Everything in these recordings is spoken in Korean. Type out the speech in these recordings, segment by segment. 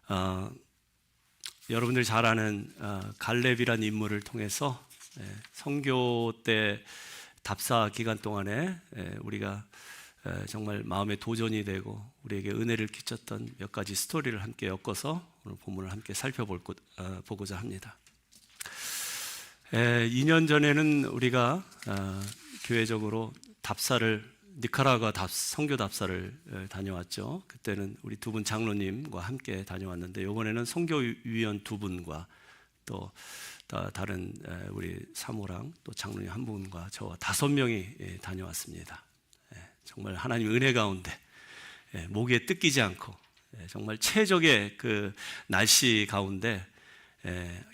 어, 여러분들이 잘 아는 갈렙이라는 인물을 통해서 선교 때 답사 기간 동안에 우리가 정말 마음에 도전이 되고 우리에게 은혜를 끼쳤던 몇 가지 스토리를 함께 엮어서 오늘 본문을 함께 살펴보고자 합니다. 2년 전에는 우리가 교회적으로 니카라과 선교 답사를 다녀왔죠. 그때는 우리 두 분 장로님과 함께 다녀왔는데 이번에는 선교위원 두 분과 또 다른 우리 사모랑 또 장로님 한 분과 저와 5명이 다녀왔습니다. 정말 하나님 은혜 가운데 목에 뜯기지 않고 정말 최적의 그 날씨 가운데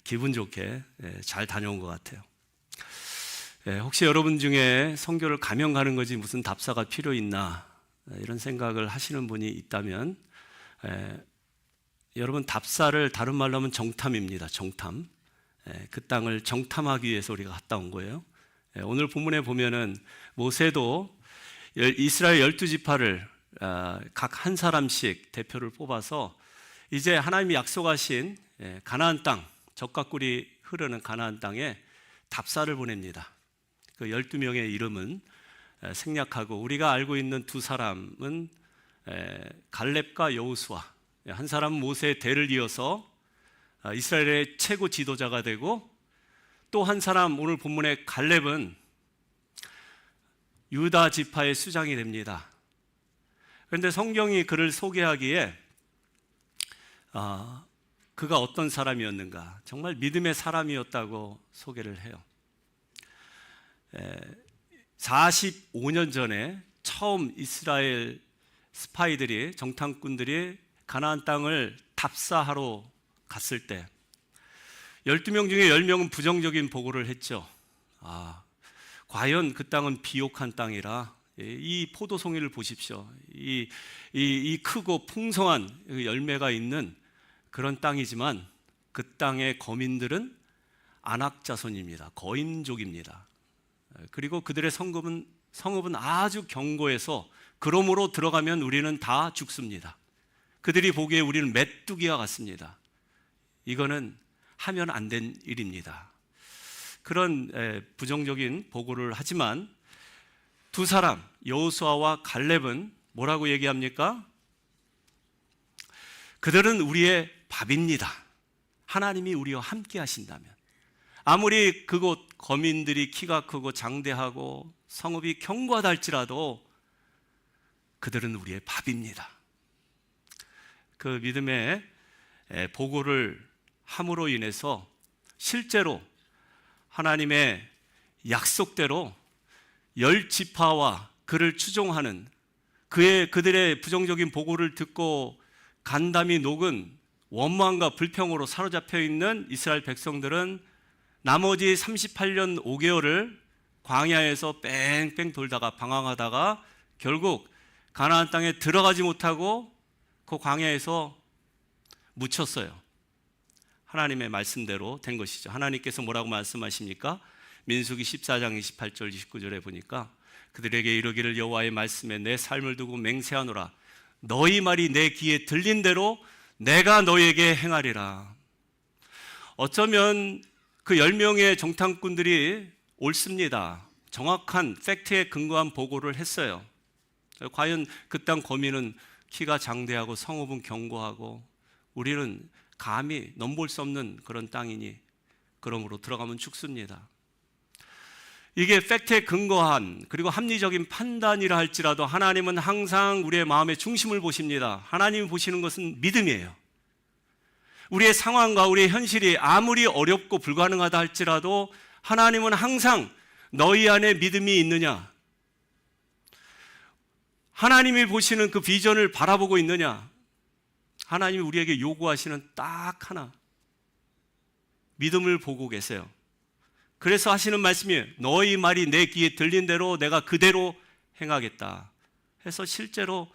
기분 좋게 잘 다녀온 것 같아요. 혹시 여러분 중에 선교를 가면 가는 거지 무슨 답사가 필요 있나 이런 생각을 하시는 분이 있다면 여러분, 답사를 다른 말로 하면 정탐입니다. 정탐. 그 땅을 정탐하기 위해서 우리가 갔다 온 거예요. 오늘 본문에 보면은 모세도 이스라엘 12지파를 각 한 사람씩 대표를 뽑아서 이제 하나님이 약속하신 가나안 땅, 젖과 꿀이 흐르는 가나안 땅에 답사를 보냅니다. 그 12명의 이름은 생략하고 우리가 알고 있는 두 사람은 갈렙과 여호수아, 한 사람은 모세의 대를 이어서 이스라엘의 최고 지도자가 되고 또 한 사람, 오늘 본문의 갈렙은 유다 지파의 수장이 됩니다. 그런데 성경이 그를 소개하기에 그가 어떤 사람이었는가, 정말 믿음의 사람이었다고 소개를 해요. 45년 전에 처음 이스라엘 스파이들이, 정탐꾼들이 가나안 땅을 답사하러 갔을 때 12명 중에 10명은 부정적인 보고를 했죠. 과연 그 땅은 비옥한 땅이라, 이 포도송이를 보십시오. 이 크고 풍성한 열매가 있는 그런 땅이지만 그 땅의 거민들은 아낙 자손입니다. 거인족입니다. 그리고 그들의 성읍은 아주 견고해서 그러므로 들어가면 우리는 다 죽습니다. 그들이 보기에 우리는 메뚜기와 같습니다. 이거는 하면 안 된 일입니다. 그런 부정적인 보고를 하지만 두 사람, 여호수아와 갈렙은 뭐라고 얘기합니까? 그들은 우리의 밥입니다. 하나님이 우리와 함께 하신다면. 아무리 그곳 거민들이 키가 크고 장대하고 성읍이 견고하다 할지라도 그들은 우리의 밥입니다. 그 믿음의 보고를 함으로 인해서 실제로 하나님의 약속대로 10지파와 그를 추종하는 그들의 부정적인 보고를 듣고 간담이 녹은 원망과 불평으로 사로잡혀 있는 이스라엘 백성들은 나머지 38년 5개월을 광야에서 뺑뺑 돌다가 방황하다가 결국 가나안 땅에 들어가지 못하고 그 광야에서 묻혔어요. 하나님의 말씀대로 된 것이죠. 하나님께서 뭐라고 말씀하십니까? 민수기 14장 28절 29절에 보니까 그들에게 이르기를 여호와의 말씀에 내 삶을 두고 맹세하노라. 너희 말이 내 귀에 들린 대로 내가 너희에게 행하리라. 어쩌면 그 10명의 정탐꾼들이 옳습니다. 정확한 팩트에 근거한 보고를 했어요. 과연 그 땅 거민은 키가 장대하고 성읍은 견고하고 우리는 감히 넘볼 수 없는 그런 땅이니 그러므로 들어가면 죽습니다. 이게 팩트에 근거한 그리고 합리적인 판단이라 할지라도 하나님은 항상 우리의 마음의 중심을 보십니다. 하나님이 보시는 것은 믿음이에요. 우리의 상황과 우리의 현실이 아무리 어렵고 불가능하다 할지라도 하나님은 항상 너희 안에 믿음이 있느냐, 하나님이 보시는 그 비전을 바라보고 있느냐, 하나님이 우리에게 요구하시는 딱 하나, 믿음을 보고 계세요. 그래서 하시는 말씀이 너희 말이 내 귀에 들린 대로 내가 그대로 행하겠다 해서 실제로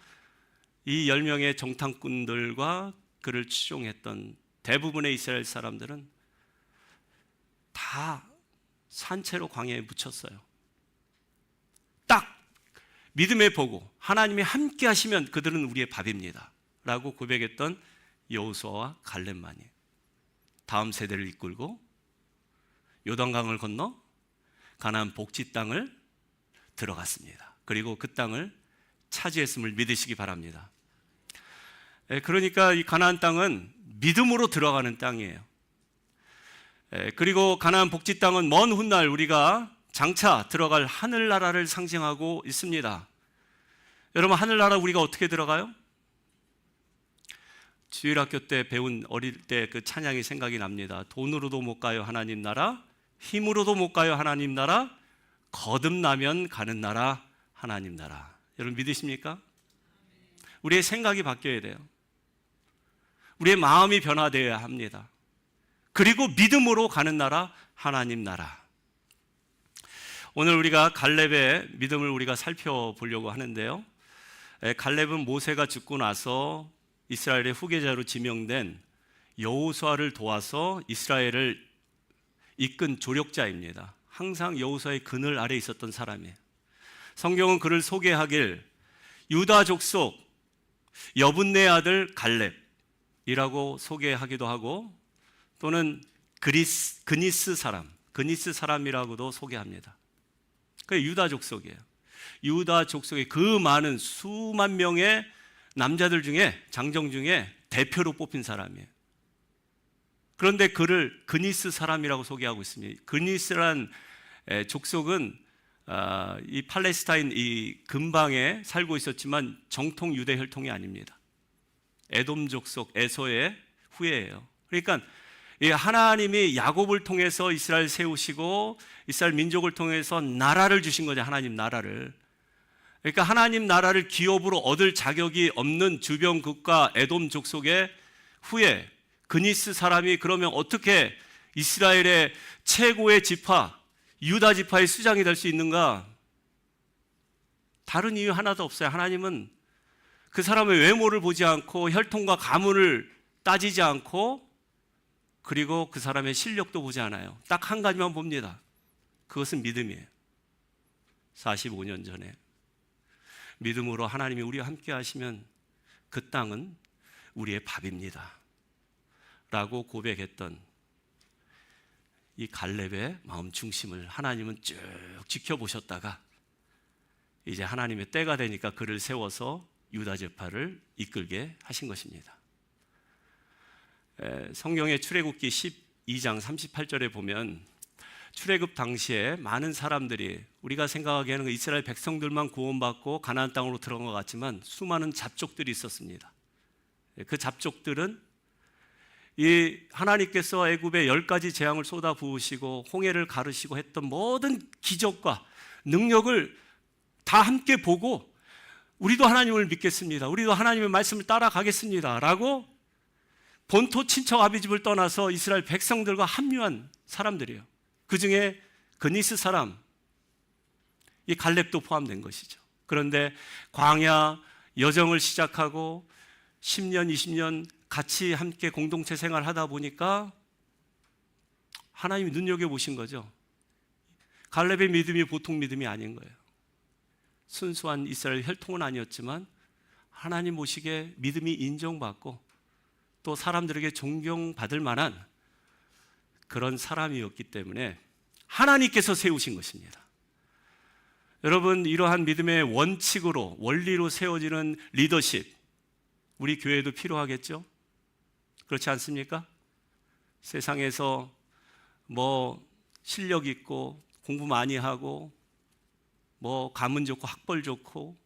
이 10명의 정탐꾼들과 그를 추종했던 대부분의 이스라엘 사람들은 다 산채로 광야에 묻혔어요. 딱 믿음의 보고 하나님이 함께 하시면 그들은 우리의 밥입니다 라고 고백했던 여호수아와 갈렙만이 다음 세대를 이끌고 요단강을 건너 가나안 복지 땅을 들어갔습니다. 그리고 그 땅을 차지했음을 믿으시기 바랍니다. 그러니까 이 가나안 땅은 믿음으로 들어가는 땅이에요. 그리고 가나안 복지 땅은 먼 훗날 우리가 장차 들어갈 하늘나라를 상징하고 있습니다. 여러분, 하늘나라 우리가 어떻게 들어가요? 주일학교 때 배운 어릴 때 그 찬양이 생각이 납니다. 돈으로도 못 가요 하나님 나라, 힘으로도 못 가요 하나님 나라, 거듭나면 가는 나라 하나님 나라. 여러분 믿으십니까? 우리의 생각이 바뀌어야 돼요. 우리의 마음이 변화되어야 합니다. 그리고 믿음으로 가는 나라 하나님 나라. 오늘 우리가 갈렙의 믿음을 우리가 살펴보려고 하는데요. 갈렙은 모세가 죽고 나서 이스라엘의 후계자로 지명된 여호수아를 도와서 이스라엘을 이끈 조력자입니다. 항상 여호수아의 그늘 아래 있었던 사람이에요. 성경은 그를 소개하길 유다 족속 여분네 아들 갈렙이라고 소개하기도 하고 또는 그니스 사람이라고도 소개합니다. 그 유다 족속이에요. 유다 족속의 그 많은 수만 명의 남자들 중에 장정 중에 대표로 뽑힌 사람이에요. 그런데 그를 그니스 사람이라고 소개하고 있습니다. 그니스란 족속은 이 팔레스타인 이 근방에 살고 있었지만 정통 유대 혈통이 아닙니다. 에돔 족속 에서의 후예예요. 그러니까 하나님이 야곱을 통해서 이스라엘 세우시고 이스라엘 민족을 통해서 나라를 주신 거죠. 하나님 나라를. 그러니까 하나님 나라를 기업으로 얻을 자격이 없는 주변 국가 에돔 족속의 후예 그니스 사람이 그러면 어떻게 이스라엘의 최고의 지파 유다 지파의 수장이 될 수 있는가? 다른 이유 하나도 없어요. 하나님은 그 사람의 외모를 보지 않고 혈통과 가문을 따지지 않고 그리고 그 사람의 실력도 보지 않아요. 딱 한 가지만 봅니다. 그것은 믿음이에요. 45년 전에 믿음으로 하나님이 우리와 함께 하시면 그 땅은 우리의 밥입니다 라고 고백했던 이 갈렙의 마음 중심을 하나님은 쭉 지켜보셨다가 이제 하나님의 때가 되니까 그를 세워서 유다 지파를 이끌게 하신 것입니다. 성경의 출애굽기 12장 38절에 보면 출애굽 당시에 많은 사람들이 우리가 생각하기에는 이스라엘 백성들만 구원받고 가나안 땅으로 들어간 것 같지만 수많은 잡족들이 있었습니다. 그 잡족들은 이 하나님께서 애굽에 10가지 재앙을 쏟아 부으시고 홍해를 가르시고 했던 모든 기적과 능력을 다 함께 보고 우리도 하나님을 믿겠습니다. 우리도 하나님의 말씀을 따라가겠습니다 라고 본토 친척 아비집을 떠나서 이스라엘 백성들과 합류한 사람들이에요. 그 중에 그니스 사람, 이 갈렙도 포함된 것이죠. 그런데 광야 여정을 시작하고 10년, 20년 같이 함께 공동체 생활을 하다 보니까 하나님이 눈여겨보신 거죠. 갈렙의 믿음이 보통 믿음이 아닌 거예요. 순수한 이스라엘 혈통은 아니었지만 하나님 보시기에 믿음이 인정받고 또 사람들에게 존경받을 만한 그런 사람이었기 때문에 하나님께서 세우신 것입니다. 여러분, 이러한 믿음의 원칙으로 원리로 세워지는 리더십 우리 교회도 필요하겠죠? 그렇지 않습니까? 세상에서 뭐 실력 있고 공부 많이 하고 뭐 가문 좋고 학벌 좋고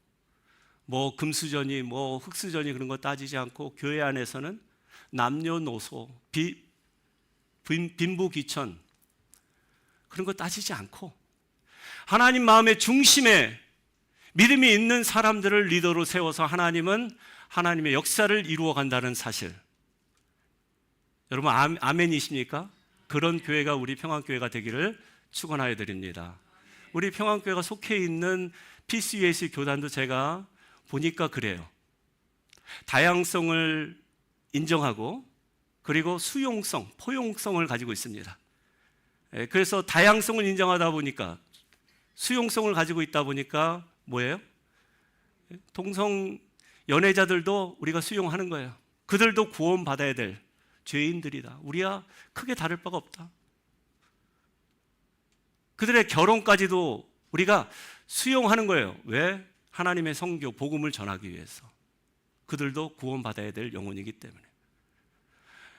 뭐 금수저니 뭐 흙수저니 그런 거 따지지 않고 교회 안에서는 남녀노소 빈부귀천 그런 거 따지지 않고 하나님 마음의 중심에 믿음이 있는 사람들을 리더로 세워서 하나님은 하나님의 역사를 이루어 간다는 사실. 여러분 아멘이십니까? 그런 교회가 우리 평안교회가 되기를 축원하여 드립니다. 우리 평안교회가 속해 있는 PCUS 교단도 제가 보니까 그래요. 다양성을 인정하고 그리고 수용성, 포용성을 가지고 있습니다. 그래서 다양성을 인정하다 보니까 수용성을 가지고 있다 보니까 뭐예요? 동성 연애자들도 우리가 수용하는 거예요. 그들도 구원받아야 될 죄인들이다. 우리와 크게 다를 바가 없다. 그들의 결혼까지도 우리가 수용하는 거예요. 왜? 하나님의 성교, 복음을 전하기 위해서. 그들도 구원받아야 될 영혼이기 때문에.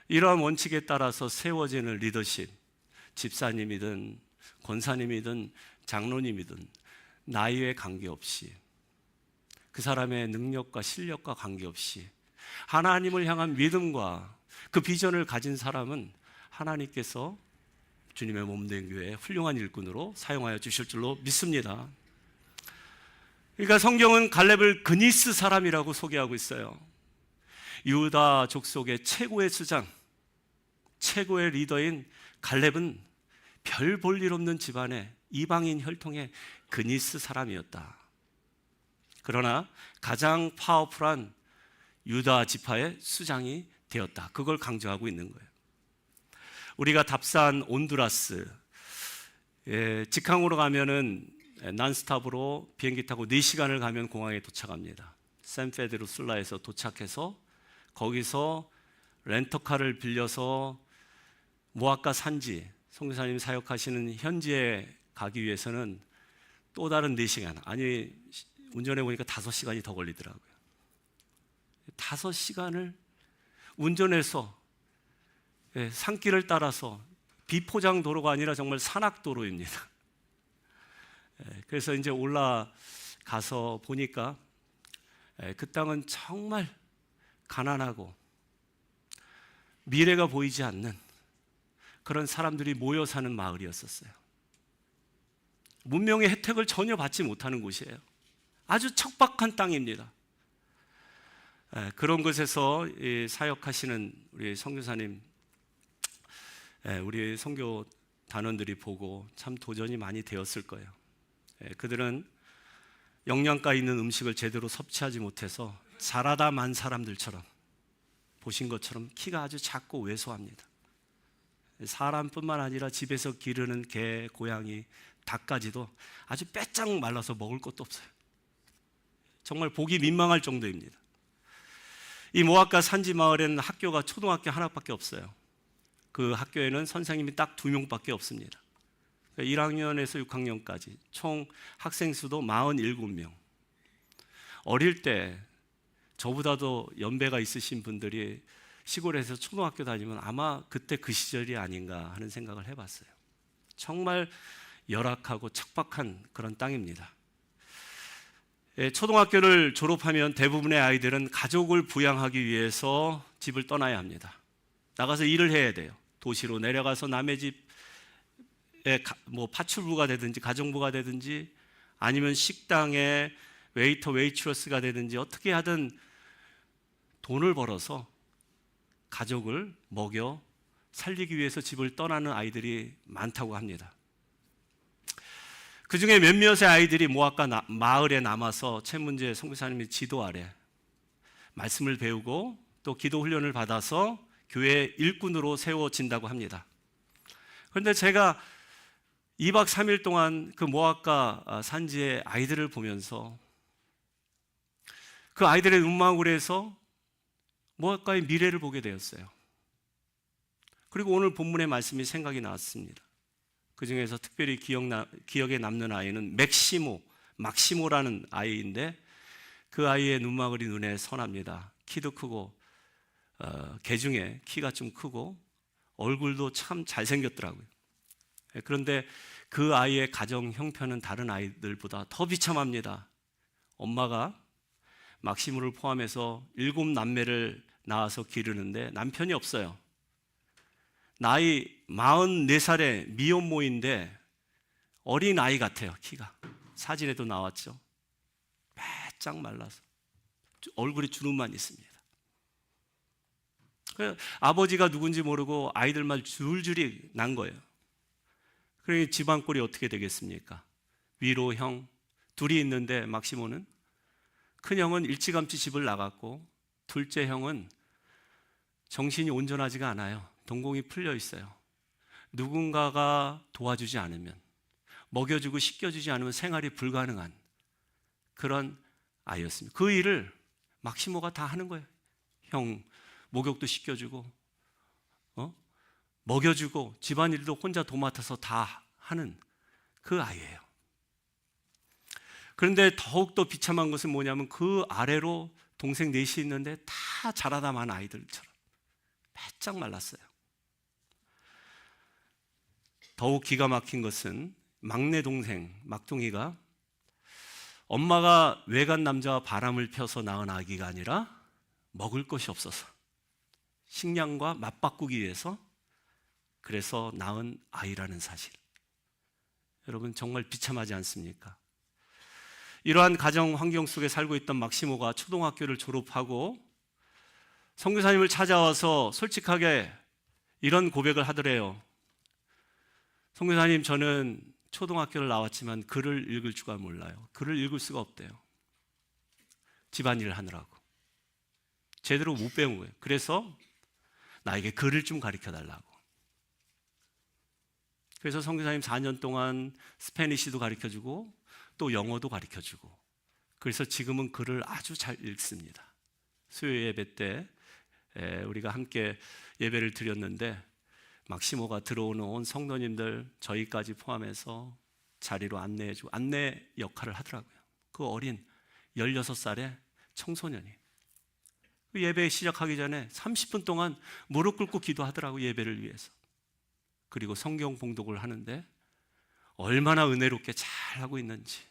이러한 원칙에 따라서 세워지는 리더십, 집사님이든 권사님이든 장로님이든 나이에 관계없이, 그 사람의 능력과 실력과 관계없이 하나님을 향한 믿음과 그 비전을 가진 사람은 하나님께서 주님의 몸된 교회에 훌륭한 일꾼으로 사용하여 주실 줄로 믿습니다. 그러니까 성경은 갈렙을 그니스 사람이라고 소개하고 있어요. 유다 족속의 최고의 수장, 최고의 리더인 갈렙은 별 볼 일 없는 집안의 이방인 혈통의 그니스 사람이었다. 그러나 가장 파워풀한 유다 지파의 수장이 되었다. 그걸 강조하고 있는 거예요. 우리가 답산 온두라스, 직항으로 가면은 난스탑으로 비행기 타고 4시간을 가면 공항에 도착합니다. 샌페드로술라에서 도착해서 거기서 렌터카를 빌려서 모아카 산지, 선교사님 사역하시는 현지에 가기 위해서는 또 다른 4시간, 아니 운전해 보니까 5시간이 더 걸리더라고요. 5시간을 운전해서 산길을 따라서, 비포장 도로가 아니라 정말 산악도로입니다. 그래서 이제 올라가서 보니까 그 땅은 정말 가난하고 미래가 보이지 않는 그런 사람들이 모여 사는 마을이었었어요. 문명의 혜택을 전혀 받지 못하는 곳이에요. 아주 척박한 땅입니다. 그런 곳에서 사역하시는 우리 선교사님, 우리 선교 단원들이 보고 참 도전이 많이 되었을 거예요. 그들은 영양가 있는 음식을 제대로 섭취하지 못해서 자라다 만 사람들처럼, 보신 것처럼 키가 아주 작고 왜소합니다. 사람뿐만 아니라 집에서 기르는 개, 고양이, 닭까지도 아주 빼짝 말라서 먹을 것도 없어요. 정말 보기 민망할 정도입니다. 이 모아카 산지 마을에는 학교가 초등학교 하나밖에 없어요. 그 학교에는 선생님이 딱 2명밖에 없습니다. 1학년에서 6학년까지 총 학생 수도 47명. 어릴 때 저보다도 연배가 있으신 분들이 시골에서 초등학교 다니면 아마 그때 그 시절이 아닌가 하는 생각을 해봤어요. 정말 열악하고 척박한 그런 땅입니다. 초등학교를 졸업하면 대부분의 아이들은 가족을 부양하기 위해서 집을 떠나야 합니다. 나가서 일을 해야 돼요. 도시로 내려가서 남의 집에 파출부가 되든지 가정부가 되든지, 아니면 식당에 웨이터, 웨이트러스가 되든지 어떻게 하든 돈을 벌어서 가족을 먹여 살리기 위해서 집을 떠나는 아이들이 많다고 합니다. 그 중에 몇몇의 아이들이 모아카 마을에 남아서 최문재 선교사님의 지도 아래 말씀을 배우고 또 기도 훈련을 받아서 교회 일꾼으로 세워진다고 합니다. 그런데 제가 2박 3일 동안 그 모아카 산지의 아이들을 보면서 그 아이들의 눈망울에서 모아카의 미래를 보게 되었어요. 그리고 오늘 본문의 말씀이 생각이 나왔습니다. 그 중에서 특별히 기억에 남는 아이는 막시모라는 아이인데, 그 아이의 눈망울이 눈에 선합니다. 키도 크고 개중에 키가 좀 크고 얼굴도 참 잘생겼더라고요. 그런데 그 아이의 가정 형편은 다른 아이들보다 더 비참합니다. 엄마가 막시모를 포함해서 7남매를 낳아서 기르는데 남편이 없어요. 나이 44살의 미혼모인데 어린 아이 같아요. 키가 사진에도 나왔죠. 바짝 말라서 얼굴에 주름만 있습니다. 아버지가 누군지 모르고 아이들만 줄줄이 난 거예요. 그러니 집안 꼴이 어떻게 되겠습니까? 위로 형 둘이 있는데, 막시모는 큰 형은 일찌감치 집을 나갔고, 둘째 형은 정신이 온전하지가 않아요. 동공이 풀려 있어요. 누군가가 도와주지 않으면, 먹여주고 씻겨주지 않으면 생활이 불가능한 그런 아이였습니다. 그 일을 막시모가 다 하는 거예요. 형 목욕도 시켜주고 먹여주고 집안일도 혼자 도맡아서 다 하는 그 아이예요. 그런데 더욱더 비참한 것은 뭐냐면 그 아래로 동생 넷이 있는데 다 자라다 만 아이들처럼 바짝 말랐어요. 더욱 기가 막힌 것은 막내 동생 막둥이가 엄마가 외간 남자와 바람을 펴서 낳은 아기가 아니라 먹을 것이 없어서 식량과 맞바꾸기 위해서 그래서 낳은 아이라는 사실. 여러분 정말 비참하지 않습니까? 이러한 가정 환경 속에 살고 있던 막시모가 초등학교를 졸업하고 선교사님을 찾아와서 솔직하게 이런 고백을 하더래요. 선교사님, 저는 초등학교를 나왔지만 글을 읽을 줄 몰라요. 글을 읽을 수가 없대요. 집안일을 하느라고 제대로 못 배운 거예요. 그래서 나에게 글을 좀 가르쳐 달라고. 그래서 선교사님 4년 동안 스페니쉬도 가르쳐주고 또 영어도 가르쳐주고, 그래서 지금은 글을 아주 잘 읽습니다. 수요 예배 때 우리가 함께 예배를 드렸는데 막시모가 들어오는 온 성도님들 저희까지 포함해서 자리로 안내해주고 안내 역할을 하더라고요. 그 어린 16살의 청소년이 예배 시작하기 전에 30분 동안 무릎 꿇고 기도하더라고요. 예배를 위해서. 그리고 성경 봉독을 하는데 얼마나 은혜롭게 잘하고 있는지.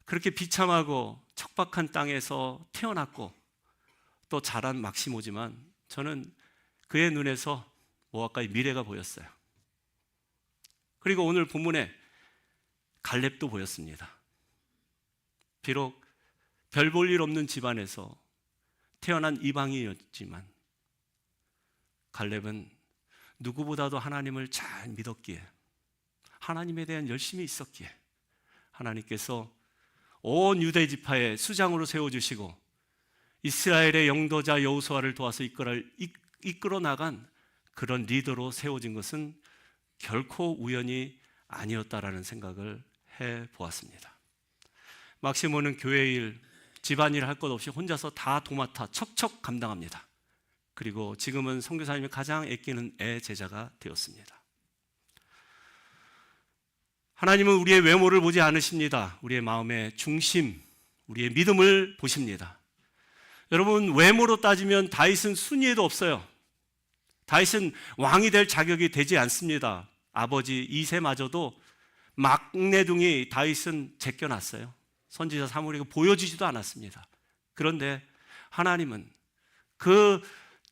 그렇게 비참하고 척박한 땅에서 태어났고 또 자란 막시모지만 저는 그의 눈에서 모압과의 미래가 보였어요. 그리고 오늘 본문에 갈렙도 보였습니다. 비록 별 볼 일 없는 집안에서 태어난 이방인이었지만 갈렙은 누구보다도 하나님을 잘 믿었기에, 하나님에 대한 열심이 있었기에 하나님께서 온 유대 지파의 수장으로 세워주시고 이스라엘의 영도자 여호수아를 도와서 이끌어 나간 그런 리더로 세워진 것은 결코 우연이 아니었다라는 생각을 해보았습니다. 막시모는 교회 일, 집안일 할 것 없이 혼자서 다 도맡아 척척 감당합니다. 그리고 지금은 선교사님이 가장 아끼는 애 제자가 되었습니다. 하나님은 우리의 외모를 보지 않으십니다. 우리의 마음의 중심, 우리의 믿음을 보십니다. 여러분, 외모로 따지면 다윗은 순위에도 없어요. 다윗은 왕이 될 자격이 되지 않습니다. 아버지 이새마저도 막내둥이 다윗은 제껴놨어요. 선지자 사무엘에게 보여주지도 않았습니다. 그런데 하나님은 그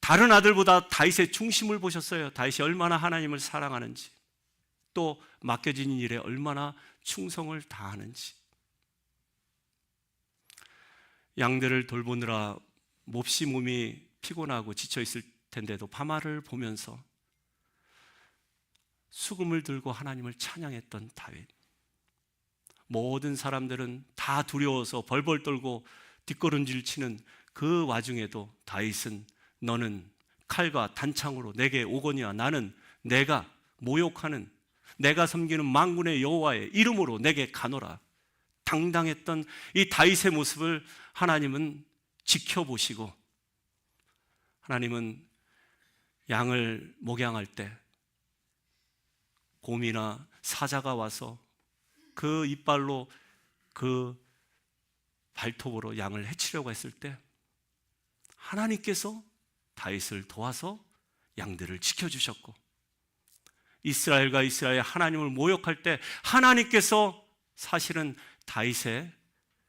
다른 아들보다 다윗의 중심을 보셨어요. 다윗이 얼마나 하나님을 사랑하는지, 또 맡겨진 일에 얼마나 충성을 다하는지. 양들을 돌보느라 몹시 몸이 피곤하고 지쳐 있을 텐데도 밤하를 보면서 수금을 들고 하나님을 찬양했던 다윗. 모든 사람들은 다 두려워서 벌벌 떨고 뒷걸음질 치는 그 와중에도 다윗은 너는 칼과 단창으로 내게 오거니와 나는 내가 모욕하는, 내가 섬기는 만군의 여호와의 이름으로 내게 가노라. 당당했던 이 다윗의 모습을 하나님은 지켜보시고, 하나님은 양을 목양할 때 곰이나 사자가 와서 그 이빨로 그 발톱으로 양을 해치려고 했을 때 하나님께서 다윗을 도와서 양들을 지켜주셨고, 이스라엘과 이스라엘 하나님을 모욕할 때 하나님께서 사실은 다윗의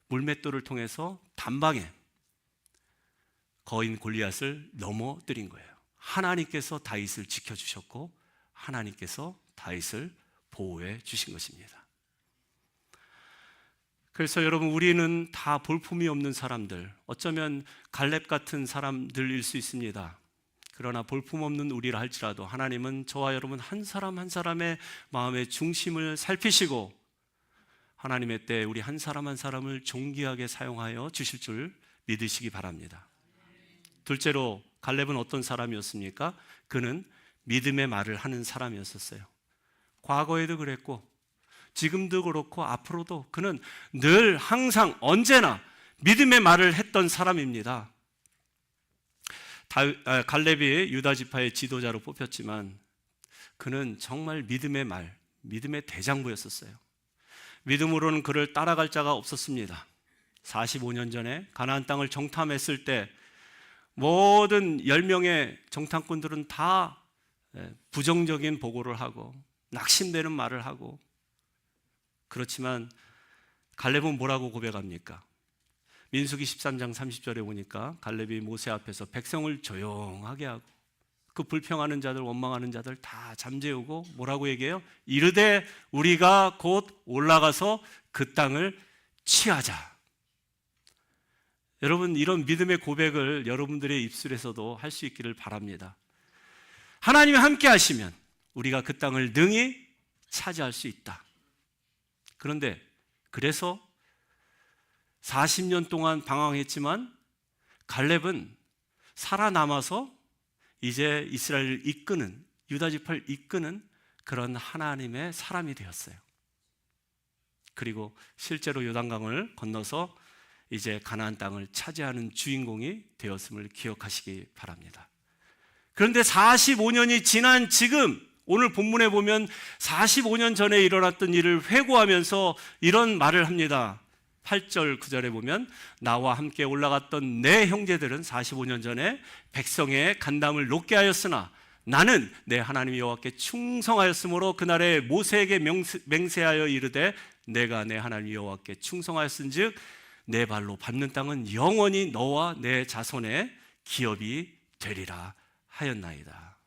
물맷돌을 통해서 단방에 거인 골리앗을 넘어뜨린 거예요. 하나님께서 다윗을 지켜주셨고 하나님께서 다윗을 보호해 주신 것입니다. 그래서 여러분, 우리는 다 볼품이 없는 사람들, 어쩌면 갈렙 같은 사람들일 수 있습니다. 그러나 볼품 없는 우리라 할지라도 하나님은 저와 여러분 한 사람 한 사람의 마음의 중심을 살피시고 하나님의 때에 우리 한 사람 한 사람을 존귀하게 사용하여 주실 줄 믿으시기 바랍니다. 둘째로, 갈렙은 어떤 사람이었습니까? 그는 믿음의 말을 하는 사람이었어요. 과거에도 그랬고 지금도 그렇고 앞으로도 그는 늘 항상 언제나 믿음의 말을 했던 사람입니다. 갈렙이 유다 지파의 지도자로 뽑혔지만 그는 정말 믿음의 믿음의 대장부였었어요. 믿음으로는 그를 따라갈 자가 없었습니다. 45년 전에 가나안 땅을 정탐했을 때 모든 10명의 정탐꾼들은 다 부정적인 보고를 하고 낙심되는 말을 하고, 그렇지만 갈렙은 뭐라고 고백합니까? 민수기 13장 30절에 보니까 갈렙이 모세 앞에서 백성을 조용하게 하고 그 불평하는 자들, 원망하는 자들 다 잠재우고 뭐라고 얘기해요? 이르되 우리가 곧 올라가서 그 땅을 취하자. 여러분, 이런 믿음의 고백을 여러분들의 입술에서도 할 수 있기를 바랍니다. 하나님이 함께 하시면 우리가 그 땅을 능히 차지할 수 있다. 그런데 그래서 40년 동안 방황했지만 갈렙은 살아남아서 이제 이스라엘을 이끄는, 유다 지파를 이끄는 그런 하나님의 사람이 되었어요. 그리고 실제로 요단강을 건너서 이제 가나안 땅을 차지하는 주인공이 되었음을 기억하시기 바랍니다. 그런데 45년이 지난 지금, 오늘 본문에 보면 45년 전에 일어났던 일을 회고하면서 이런 말을 합니다. 8절 9절에 보면 나와 함께 올라갔던 내 형제들은 45년 전에 백성의 간담을 높게 하였으나 나는 내 하나님 여호와께 충성하였으므로 그날에 모세에게 맹세하여 이르되 내가 내 하나님 여호와께 충성하였은즉 내 발로 밟는 땅은 영원히 너와 내 자손의 기업이 되리라 하였나이다.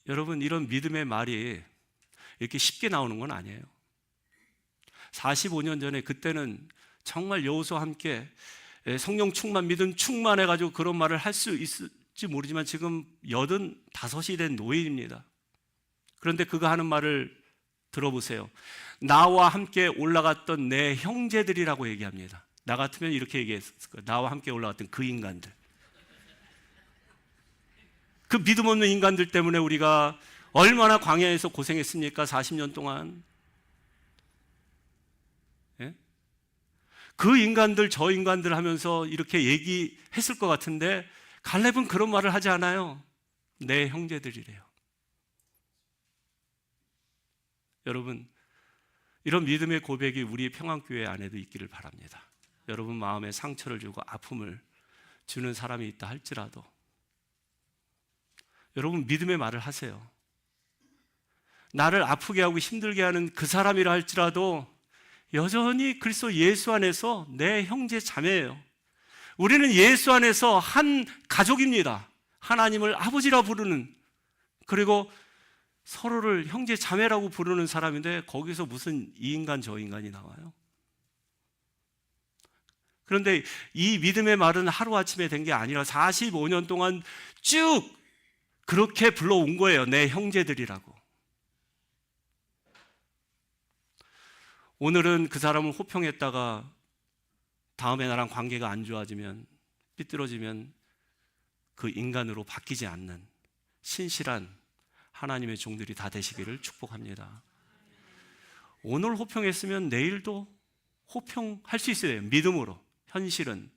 여러분, 이런 믿음의 말이 이렇게 쉽게 나오는 건 아니에요. 45년 전에, 그때는 정말 여호수아와 함께 성령 충만, 믿음 충만해가지고 그런 말을 할 수 있을지 모르지만 지금 85이 된 노인입니다. 그런데 그가 하는 말을 들어보세요. 나와 함께 올라갔던 내 형제들이라고 얘기합니다. 나 같으면 이렇게 얘기했을 거예요. 나와 함께 올라갔던 그 인간들. 그 믿음 없는 인간들 때문에 우리가 얼마나 광야에서 고생했습니까? 40년 동안. 예? 그 인간들, 저 인간들 하면서 이렇게 얘기했을 것 같은데 갈렙은 그런 말을 하지 않아요. 내 형제들이래요. 여러분, 이런 믿음의 고백이 우리 평안교회 안에도 있기를 바랍니다. 여러분 마음에 상처를 주고 아픔을 주는 사람이 있다 할지라도 여러분 믿음의 말을 하세요. 나를 아프게 하고 힘들게 하는 그 사람이라 할지라도 여전히 그리스도 예수 안에서 내 형제 자매예요. 우리는 예수 안에서 한 가족입니다. 하나님을 아버지라 부르는, 그리고 서로를 형제 자매라고 부르는 사람인데 거기서 무슨 이 인간 저 인간이 나와요? 그런데 이 믿음의 말은 하루아침에 된 게 아니라 45년 동안 쭉 그렇게 불러온 거예요. 내 형제들이라고. 오늘은 그 사람을 호평했다가 다음에 나랑 관계가 안 좋아지면, 삐뚤어지면 그 인간으로 바뀌지 않는 신실한 하나님의 종들이 다 되시기를 축복합니다. 오늘 호평했으면 내일도 호평할 수 있어야 돼요. 믿음으로. 현실은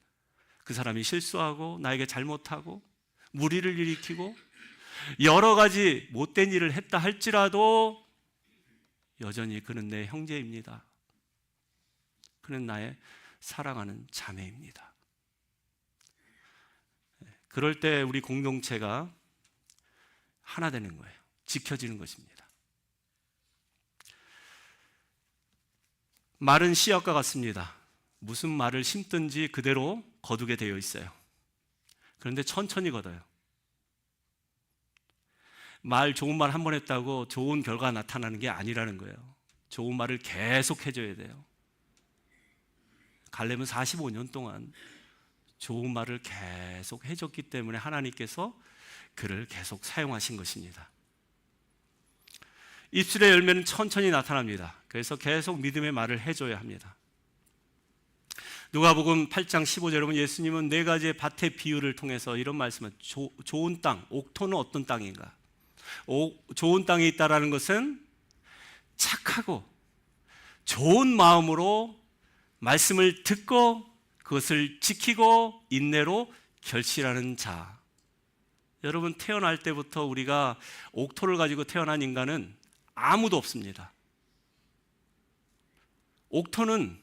그 사람이 실수하고 나에게 잘못하고 무리를 일으키고 여러 가지 못된 일을 했다 할지라도 여전히 그는 내 형제입니다. 그는 나의 사랑하는 자매입니다. 그럴 때 우리 공동체가 하나 되는 거예요. 지켜지는 것입니다. 말은 씨앗과 같습니다. 무슨 말을 심든지 그대로 거두게 되어 있어요. 그런데 천천히 걷어요. 좋은 말 한 번 했다고 좋은 결과가 나타나는 게 아니라는 거예요. 좋은 말을 계속 해줘야 돼요. 갈렙은 45년 동안 좋은 말을 계속 해줬기 때문에 하나님께서 그를 계속 사용하신 것입니다. 입술의 열매는 천천히 나타납니다. 그래서 계속 믿음의 말을 해줘야 합니다. 누가복음 8장 15절에 보면 예수님은 4가지의 밭의 비유를 통해서 이런 말씀을, 좋은 땅, 옥토는 어떤 땅인가? 좋은 땅에 있다라는 것은 착하고 좋은 마음으로 말씀을 듣고 그것을 지키고 인내로 결실하는 자. 여러분, 태어날 때부터 우리가 옥토를 가지고 태어난 인간은 아무도 없습니다. 옥토는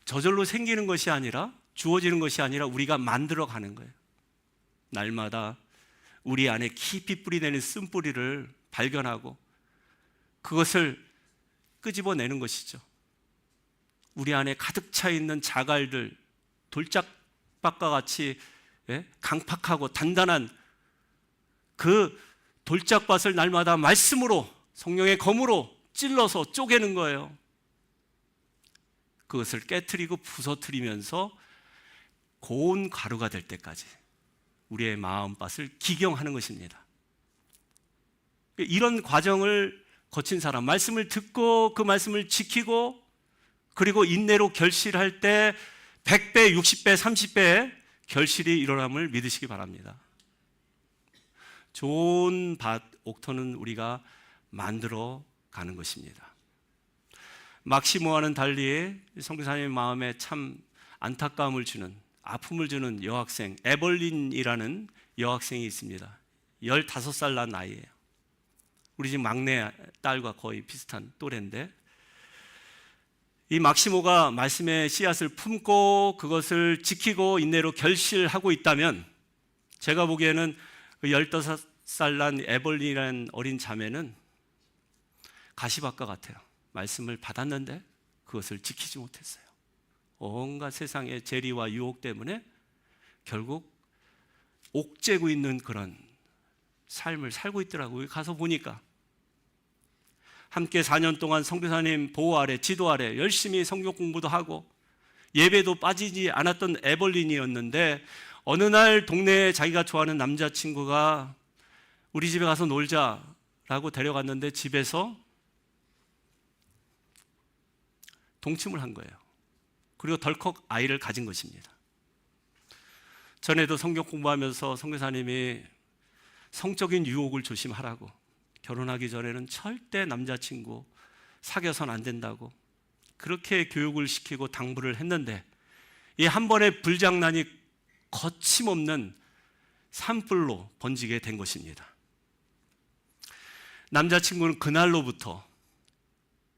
저절로 생기는 것이 아니라, 주어지는 것이 아니라 우리가 만들어 가는 거예요. 날마다 우리 안에 깊이 뿌리내는 쓴뿌리를 발견하고 그것을 끄집어내는 것이죠. 우리 안에 가득 차 있는 자갈들, 돌짝밭과 같이 강팍하고 단단한 그 돌짝밭을 날마다 말씀으로, 성령의 검으로 찔러서 쪼개는 거예요. 그것을 깨트리고 부서뜨리면서 고운 가루가 될 때까지 우리의 마음밭을 기경하는 것입니다. 이런 과정을 거친 사람, 말씀을 듣고 그 말씀을 지키고 그리고 인내로 결실할 때 100배, 60배, 30배의 결실이 일어남을 믿으시기 바랍니다. 좋은 밭, 옥토는 우리가 만들어 가는 것입니다. 막시모와는 달리 선교사님의 마음에 참 안타까움을 주는, 아픔을 주는 여학생, 에벌린이라는 여학생이 있습니다. 15살 난 아이예요. 우리 집 막내 딸과 거의 비슷한 또래인데, 이 막시모가 말씀의 씨앗을 품고 그것을 지키고 인내로 결실하고 있다면, 제가 보기에는 그 15살 난 에벌린이라는 어린 자매는 가시밭과 같아요. 말씀을 받았는데 그것을 지키지 못했어요. 온갖 세상의 재리와 유혹 때문에 결국 옥죄고 있는 그런 삶을 살고 있더라고요. 가서 보니까 함께 4년 동안 선교사님 보호 아래, 지도 아래 열심히 성경 공부도 하고 예배도 빠지지 않았던 에벌린이었는데, 어느 날 동네에 자기가 좋아하는 남자친구가 우리 집에 가서 놀자라고 데려갔는데 집에서 동침을 한 거예요. 그리고 덜컥 아이를 가진 것입니다. 전에도 성경 공부하면서 선교사님이 성적인 유혹을 조심하라고, 결혼하기 전에는 절대 남자친구 사귀어서는 안 된다고 그렇게 교육을 시키고 당부를 했는데, 이 한 번의 불장난이 거침없는 산불로 번지게 된 것입니다. 남자친구는 그날로부터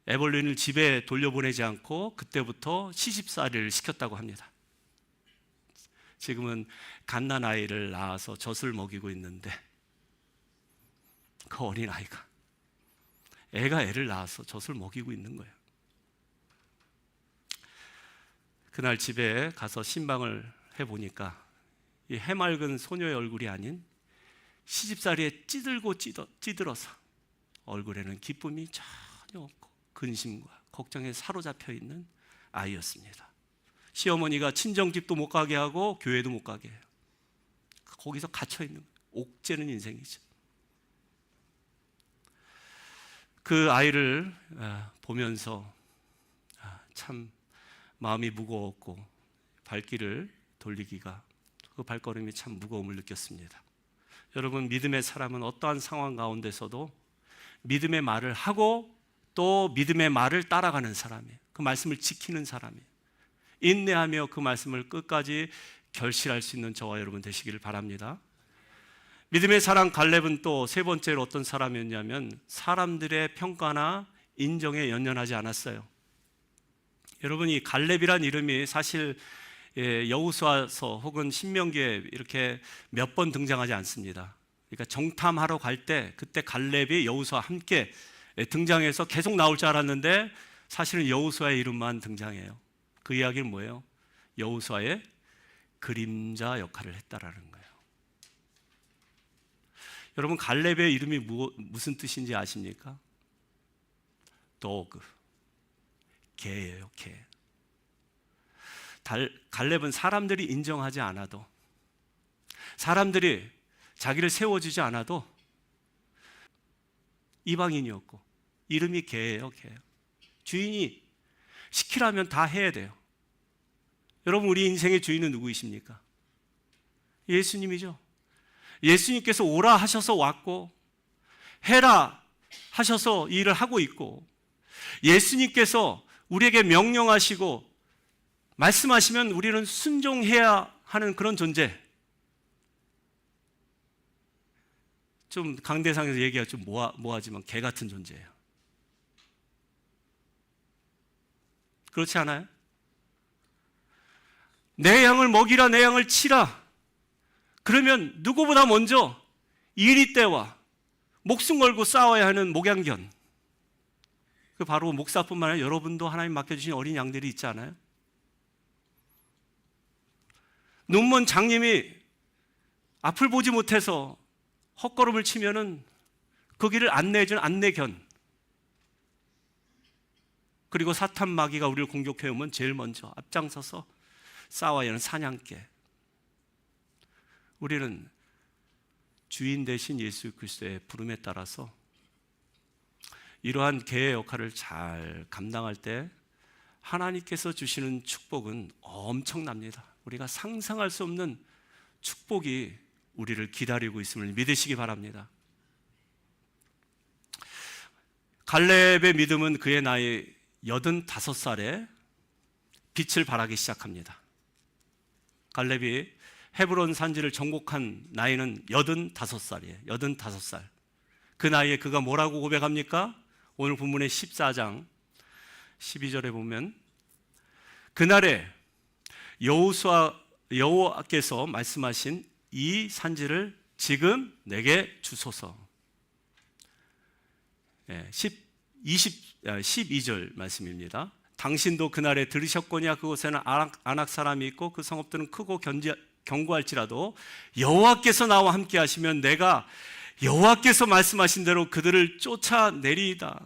에벌린을 집에 돌려보내지 않고 그때부터 시집살이를 시켰다고 합니다. 지금은 갓난아이를 낳아서 젖을 먹이고 있는데, 그 어린아이가 애가 애를 낳아서 젖을 먹이고 있는 거예요. 그날 집에 가서 신방을 해보니까 이 해맑은 소녀의 얼굴이 아닌 시집살이에 찌들어서 얼굴에는 기쁨이 전혀 없고 근심과 걱정에 사로잡혀 있는 아이였습니다. 시어머니가 친정집도 못 가게 하고 교회도 못 가게 해요. 거기서 갇혀 있는, 옥죄는 인생이죠. 그 아이를 보면서 참 마음이 무거웠고 발길을 돌리기가, 그 발걸음이 참 무거움을 느꼈습니다. 여러분, 믿음의 사람은 어떠한 상황 가운데서도 믿음의 말을 하고 또 믿음의 말을 따라가는 사람이에요. 그 말씀을 지키는 사람이에요. 인내하며 그 말씀을 끝까지 결실할 수 있는 저와 여러분 되시기를 바랍니다. 믿음의 사람 갈렙은 또 세 번째로 어떤 사람이었냐면, 사람들의 평가나 인정에 연연하지 않았어요. 여러분, 이 갈렙이란 이름이 사실 여호수아서 혹은 신명기에 이렇게 몇 번 등장하지 않습니다. 그러니까 정탐하러 갈 때 그때 갈렙이 여호수아와 함께 등장해서 계속 나올 줄 알았는데 사실은 여호수아의 이름만 등장해요. 그 이야기는 뭐예요? 여호수아의 그림자 역할을 했다라는 거예요. 여러분, 갈렙의 이름이 무슨 뜻인지 아십니까? 도그, 개예요, 개. 갈렙은 사람들이 인정하지 않아도, 사람들이 자기를 세워주지 않아도 이방인이었고 이름이 개예요, 개. 주인이 시키라면 다 해야 돼요. 여러분, 우리 인생의 주인은 누구이십니까? 예수님이죠. 예수님께서 오라 하셔서 왔고 해라 하셔서 이 일을 하고 있고, 예수님께서 우리에게 명령하시고 말씀하시면 우리는 순종해야 하는 그런 존재. 좀 강대상에서 얘기가 좀 모하지만 개 같은 존재예요. 그렇지 않아요? 내 양을 먹이라, 내 양을 치라. 그러면 누구보다 먼저 이리 때와 목숨 걸고 싸워야 하는 목양견. 그 바로 목사뿐만 아니라 여러분도 하나님 맡겨주신 어린 양들이 있지 않아요? 눈먼 장님이 앞을 보지 못해서 헛걸음을 치면은 그 길을 안내해주는 안내견. 그리고 사탄 마귀가 우리를 공격해오면 제일 먼저 앞장서서 싸워야 하는 사냥개. 우리는 주인 대신 예수 그리스도의 부름에 따라서 이러한 개의 역할을 잘 감당할 때 하나님께서 주시는 축복은 엄청납니다. 우리가 상상할 수 없는 축복이 우리를 기다리고 있음을 믿으시기 바랍니다. 갈렙의 믿음은 그의 나이 85살에 빛을 발하기 시작합니다. 갈렙이 헤브론 산지를 정복한 나이는 85살이에요. 85살. 그 나이에 그가 뭐라고 고백합니까? 오늘 본문의 14장 12절에 보면 그날에 여호와께서 말씀하신 이 산지를 지금 내게 주소서. 12절 말씀입니다. 당신도 그날에 들으셨거니와 그곳에는 아낙 사람이 있고 그 성읍들은 크고 견고할지라도 여호와께서 나와 함께 하시면 내가 여호와께서 말씀하신 대로 그들을 쫓아내리이다.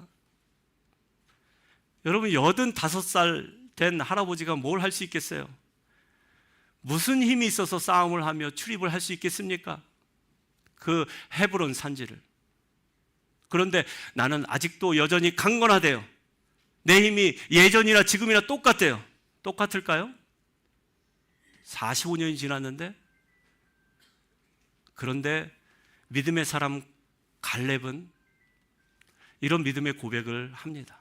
여러분 85살 된 할아버지가 뭘 할 수 있겠어요? 무슨 힘이 있어서 싸움을 하며 출입을 할 수 있겠습니까? 그 헤브론 산지를. 그런데 나는 아직도 여전히 강건하대요. 내 힘이 예전이나 지금이나 똑같대요. 똑같을까요? 45년이 지났는데. 그런데 믿음의 사람 갈렙은 이런 믿음의 고백을 합니다.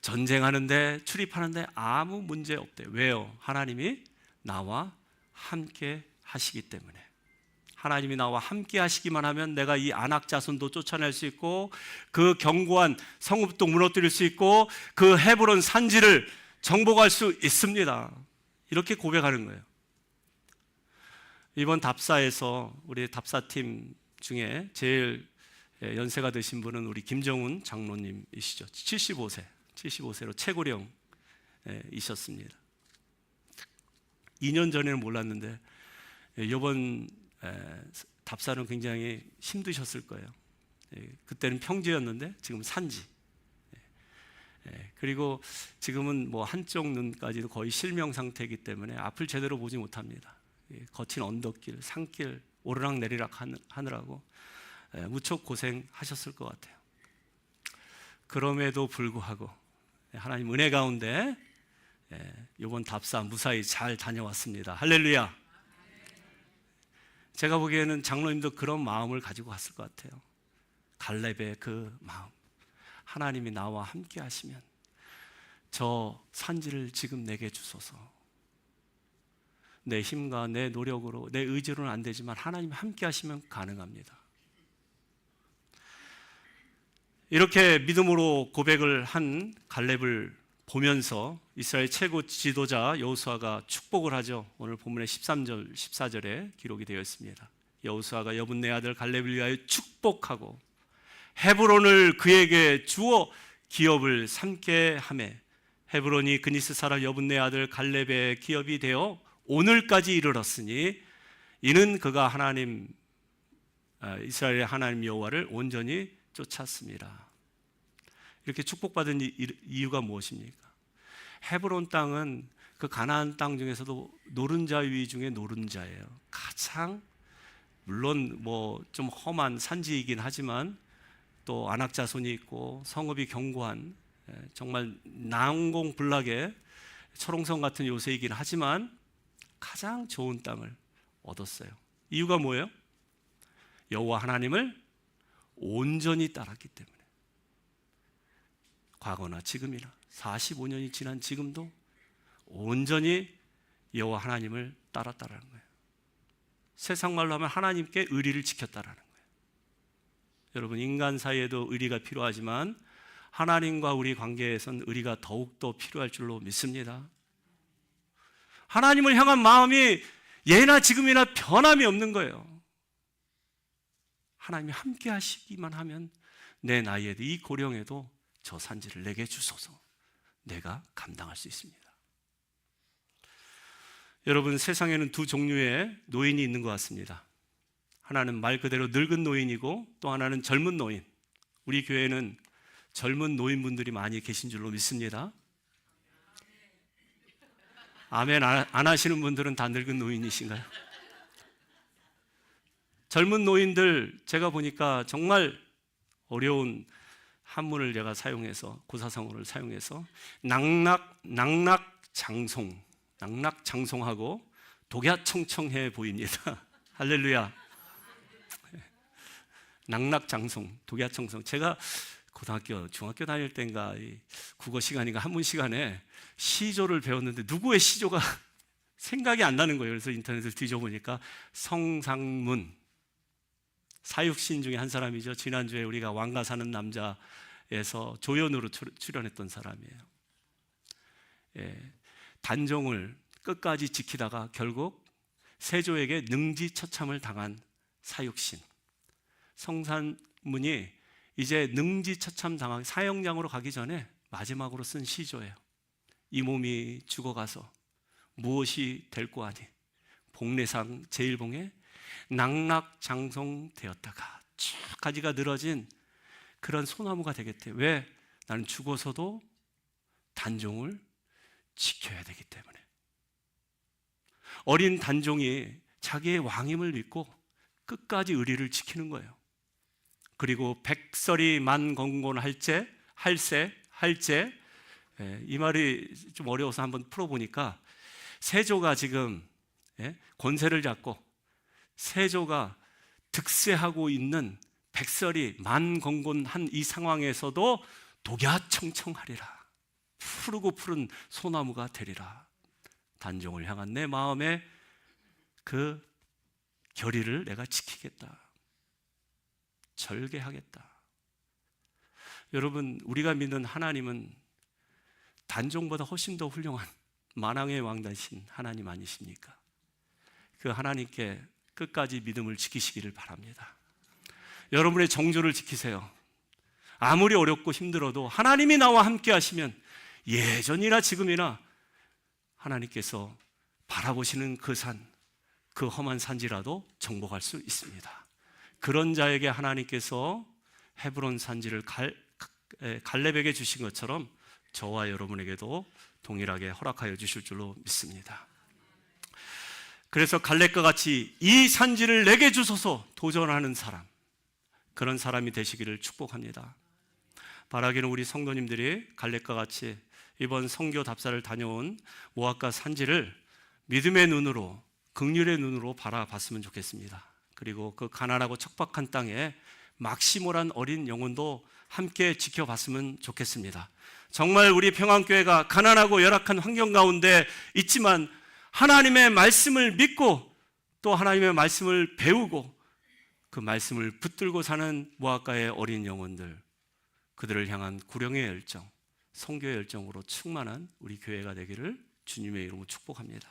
전쟁하는데 출입하는데 아무 문제 없대요. 왜요? 하나님이 나와 함께 하시기 때문에. 하나님이 나와 함께 하시기만 하면 내가 이 아낙 자손도 쫓아낼 수 있고 그 견고한 성읍도 무너뜨릴 수 있고 그 헤브론 산지를 정복할 수 있습니다. 이렇게 고백하는 거예요. 이번 답사에서 우리 답사팀 중에 제일 연세가 드신 분은 우리 김정훈 장로님이시죠. 75세로 최고령이셨습니다. 2년 전에는 몰랐는데 이번 답사는 굉장히 힘드셨을 거예요. 그때는 평지였는데 지금 산지. 그리고 지금은 뭐 한쪽 눈까지도 거의 실명 상태이기 때문에 앞을 제대로 보지 못합니다. 거친 언덕길, 산길 오르락내리락 하느라고 무척 고생하셨을 것 같아요. 그럼에도 불구하고 하나님 은혜 가운데 이번 답사 무사히 잘 다녀왔습니다. 할렐루야. 제가 보기에는 장로님도 그런 마음을 가지고 갔을 것 같아요. 갈렙의 그 마음. 하나님이 나와 함께 하시면 저 산지를 지금 내게 주소서. 내 힘과 내 노력으로, 내 의지로는 안 되지만 하나님이 함께 하시면 가능합니다. 이렇게 믿음으로 고백을 한 갈렙을 보면서 이스라엘 최고 지도자 여호수아가 축복을 하죠. 오늘 본문의 13절, 14절에 기록이 되어 있습니다. 여호수아가 여분네 아들 갈렙을 위하여 축복하고 헤브론을 그에게 주어 기업을 삼게 하매 헤브론이 그니스 사람 여분네 아들 갈렙의 기업이 되어 오늘까지 이르렀으니 이는 그가 하나님 이스라엘의 하나님 여호와를 온전히 쫓았습니다. 이렇게 축복받은 이유가 무엇입니까? 헤브론 땅은 그 가나안 땅 중에서도 노른자 위 중에 노른자예요. 가장 물론 뭐 좀 험한 산지이긴 하지만 또 아낙 자손이 있고 성읍이 견고한 정말 난공불락의 철옹성 같은 요새이긴 하지만 가장 좋은 땅을 얻었어요. 이유가 뭐예요? 여호와 하나님을 온전히 따랐기 때문에. 과거나 지금이나 45년이 지난 지금도 온전히 여호와 하나님을 따랐다라는 거예요. 세상 말로 하면 하나님께 의리를 지켰다라는 거예요. 여러분, 인간 사이에도 의리가 필요하지만 하나님과 우리 관계에선 의리가 더욱더 필요할 줄로 믿습니다. 하나님을 향한 마음이 예나 지금이나 변함이 없는 거예요. 하나님이 함께 하시기만 하면 내 나이에도 이 고령에도 저 산지를 내게 주소서, 내가 감당할 수 있습니다. 여러분, 세상에는 두 종류의 노인이 있는 것 같습니다. 하나는 말 그대로 늙은 노인이고 또 하나는 젊은 노인. 우리 교회는 젊은 노인분들이 많이 계신 줄로 믿습니다. 아멘 안 하시는 분들은 다 늙은 노인이신가요? 젊은 노인들, 제가 보니까 정말 어려운 한문을 제가 사용해서, 고사성어를 사용해서 낙낙장송하고 독야청청해 보입니다. 할렐루야. 낙낙장송, 독야청청. 제가 고등학교, 중학교 다닐 때인가 국어 시간인가 한문 시간에 시조를 배웠는데 누구의 시조가 생각이 안 나는 거예요. 그래서 인터넷을 뒤져보니까 성상문, 사육신 중에 한 사람이죠. 지난주에 우리가 왕가 사는 남자에서 조연으로 출연했던 사람이에요. 예, 단종을 끝까지 지키다가 결국 세조에게 능지처참을 당한 사육신. 성산문이 이제 능지처참 당한 사형장으로 가기 전에 마지막으로 쓴 시조예요. 이 몸이 죽어가서 무엇이 될꼬 하니 복례상 제일봉에 낙낙장송되었다가 쭉 가지가 늘어진 그런 소나무가 되겠대. 왜? 나는 죽어서도 단종을 지켜야 되기 때문에. 어린 단종이 자기의 왕임을 믿고 끝까지 의리를 지키는 거예요. 그리고 백설이 만건곤할제, 이 말이 좀 어려워서 한번 풀어보니까 세조가 지금 권세를 잡고 세조가 득세하고 있는 백설이 만건곤한 이 상황에서도 독야청청하리라. 푸르고 푸른 소나무가 되리라. 단종을 향한 내 마음의 그 결의를 내가 지키겠다. 절개하겠다. 여러분, 우리가 믿는 하나님은 단종보다 훨씬 더 훌륭한 만왕의 왕 되신 하나님 아니십니까? 그 하나님께 끝까지 믿음을 지키시기를 바랍니다. 여러분의 정조를 지키세요. 아무리 어렵고 힘들어도 하나님이 나와 함께 하시면 예전이나 지금이나 하나님께서 바라보시는 그 산, 그 험한 산지라도 정복할 수 있습니다. 그런 자에게 하나님께서 헤브론 산지를 갈렙에게 주신 것처럼 저와 여러분에게도 동일하게 허락하여 주실 줄로 믿습니다. 그래서 갈렙과 같이 이 산지를 내게 주소서 도전하는 사람, 그런 사람이 되시기를 축복합니다. 바라기는 우리 성도님들이 갈렙과 같이 이번 선교 답사를 다녀온 모압과 산지를 믿음의 눈으로, 긍휼의 눈으로 바라봤으면 좋겠습니다. 그리고 그 가난하고 척박한 땅에 막시모란 어린 영혼도 함께 지켜봤으면 좋겠습니다. 정말 우리 평안교회가 가난하고 열악한 환경 가운데 있지만 하나님의 말씀을 믿고 또 하나님의 말씀을 배우고 그 말씀을 붙들고 사는 모압가의 어린 영혼들, 그들을 향한 구령의 열정, 선교의 열정으로 충만한 우리 교회가 되기를 주님의 이름으로 축복합니다.